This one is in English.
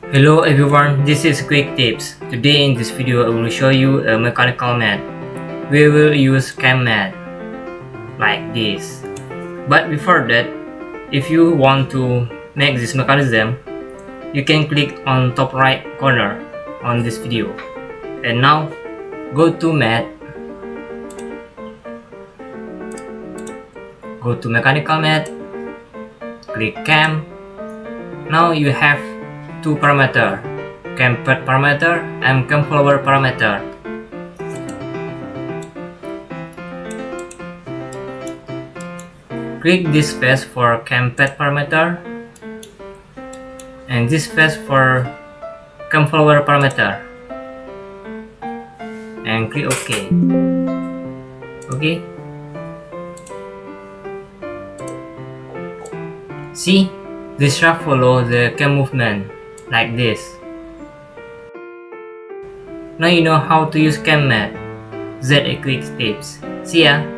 Hello everyone, this is Quick Tips. Today in this video I will show you a mechanical mat. We will use cam mat like this. But before that, if you want to make this mechanism, you can click on top right corner on this video. And now go to mat, go to mechanical mat, click cam. Now you have two parameter, cam pad parameter and cam follower parameter. Click this space for cam pad parameter and this space for cam follower parameter and click OK. Okay. See, this shaft follow the cam movement like this. Now you know how to use cam mat. That's a quick tips. See ya!